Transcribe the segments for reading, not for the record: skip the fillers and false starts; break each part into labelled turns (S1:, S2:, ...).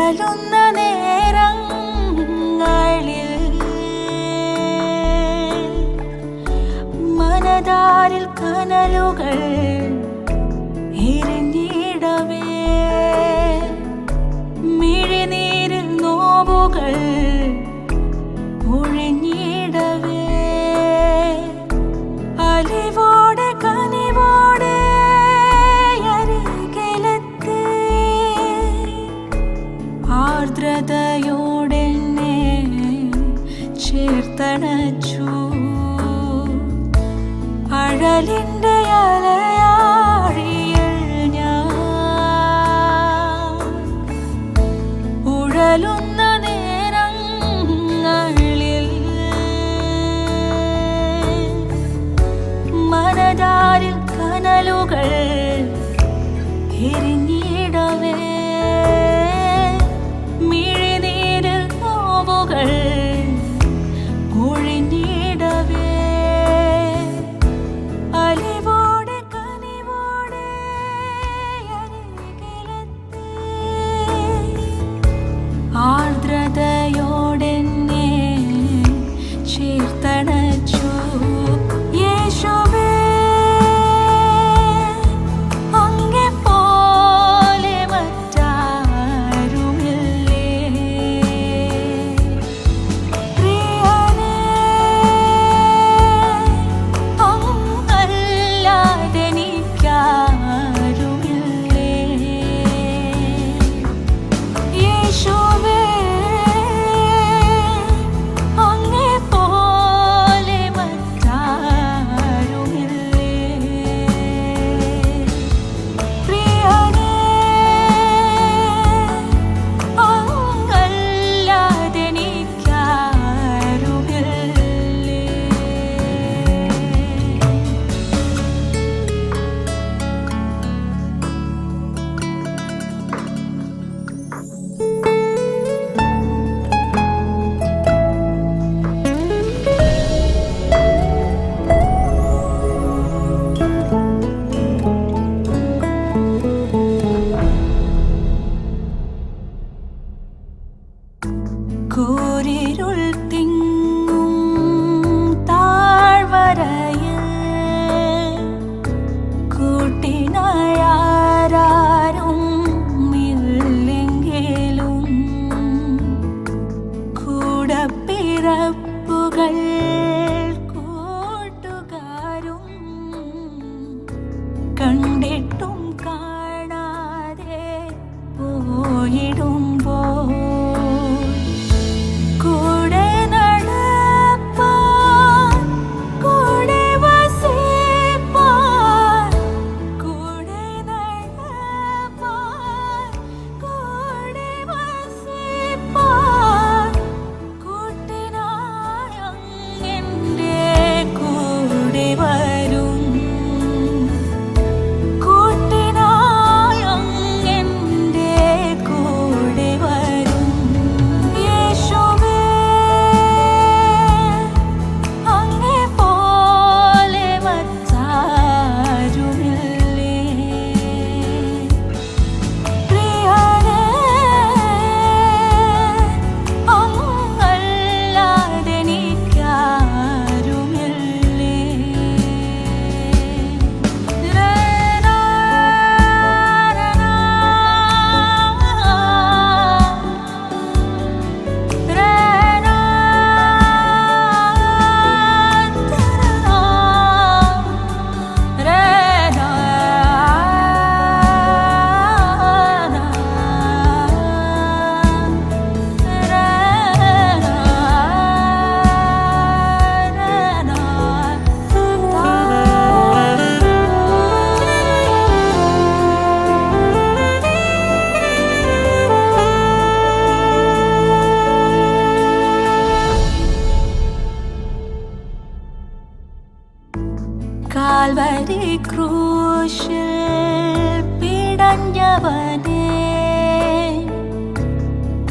S1: ഉഴലുന്ന നേരങ്ങളിൽ മനതാരിൽ കനലുകൾ എരിഞ്ഞിടവേ, മിഴിനീരിൽ നോവുകൾ ഒഴിഞ്ഞിടവേ, അലിവോടെ കനിവോടെ അരികിലെത്തി ആർദ്രതയോടെന്നെ ചേർത്തണച്ചു. അഴലിൻ്റെ അലയാഴിയിൽ ഞാൻ ഉഴലുന്ന നേരങ്ങളിൽ മനതാരിൽ കനലുകൾ എരിഞ്ഞിടവേ, മിഴിനീരിൽ നോവുകൾ ഒഴിഞ്ഞിടവേ, അലിവോടെ കനിവോടെ അരികിലെത്തി ആർദ്രതയോടെന്നെ ചേർത്തണച്ചു. യേശുവേ, അങ്ങെപ്പോലെ മറ്റാരുമില്ലേ. പ്രിയനേ, അങ്ങല്ലാതെനിക്കാരുമില്ലേ. യേശുവേ, അങ്ങെപ്പോലെ മറ്റാരുമില്ലേ. പ്രിയനേ, അങ്ങല്ലാതെനിക്കാരുമില്ലേ. കൂരിരുൾ തിങ്ങും താഴ്വരയിൽ കൂട്ടിനായാരും ഇല്ലെങ്കിലും കൂടപ്പിറപ്പുകൾ കൂട്ടുകാരും കണ്ടിട്ടും കാണാതെ പോയിടുമ്പോൾ കൂടെ നടപ്പാൻ, കൂടെ വസിപ്പാൻ, കൂടെ നടപ്പാൻ, കൂടെ വസിപ്പാൻ കൂട്ടിനായി അങ്ങെൻ്റെ കൂടെ വരും. കൂട്ടിനായി അങ്ങെൻ്റെ കൂടെ വരും. യേശുവേ, അങ്ങെപ്പോലെ മറ്റാരുമില്ലേ. പ്രിയനേ, അങ്ങല്ലാതെനിക്കാരുമില്ലേ. കാൽവരി ക്രൂശിൽ പിടഞ്ഞവനേ,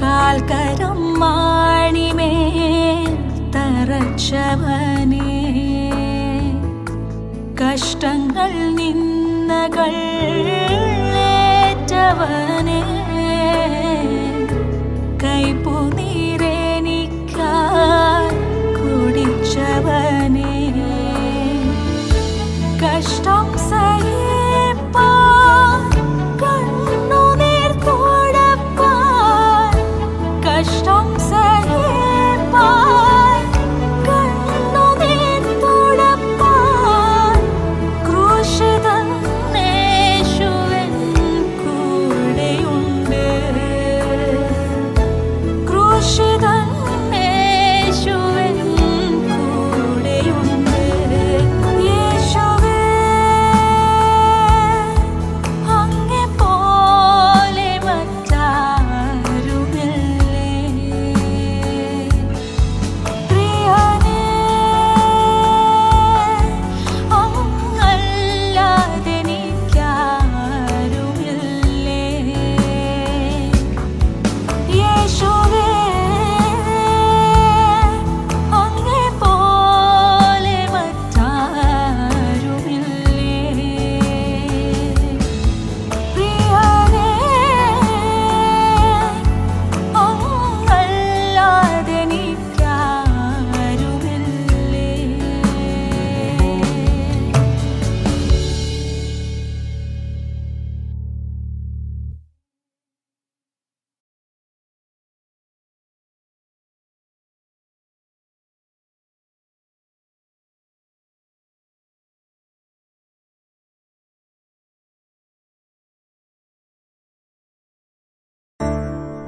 S1: കാൽക്കരം മാണിമേൽ തറച്ചവനേ, കഷ്ടങ്ങൾ നിന്നകൾ ഏറ്റവനേ,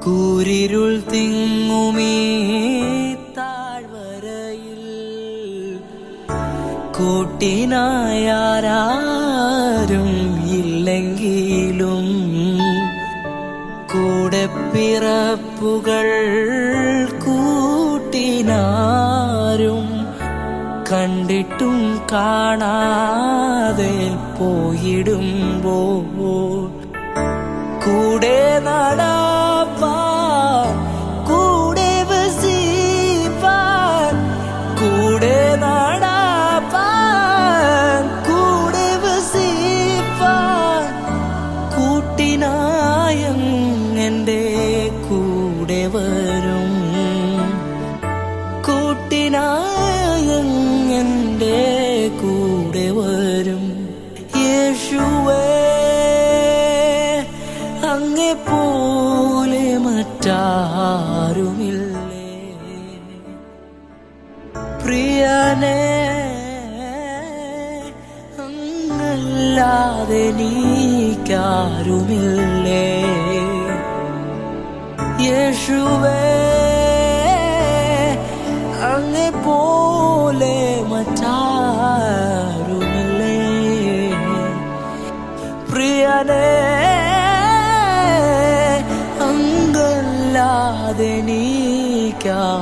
S2: കൂരിരുൾ തിങ്ങുമീ താഴ്വരയിൽ കൂട്ടിനായാരും ഇല്ലെങ്കിലും കൂടെ പിറപ്പുകൾ കൂട്ടിനാരും കണ്ടിട്ടും കാണാതെ പോയിടുമ്പോൾ കൂടെ നടപ്പാൻ കൂടെ വസിപ്പാൻ കൂടെ നടപ്പാൻ കൂടെ വസിപ്പാൻ കൂട്ടിനായം എൻ്റെ കൂടെ വരും കൂട്ടിനായം എൻ്റെ കൂടെ വരും യേശുവേ അങ്ങെപ്പോലെ മറ്റാരുമില്ലേ പ്രിയനേ അങ്ങല്ലാതെ നീക്കാരുമില്ലേ യേശുവേ അങ്ങെപ്പോലെ മറ്റാരുമില്ലേ പ്രിയനേ അങ്ങല്ലാതെ നീക്കാരുമില്ലേ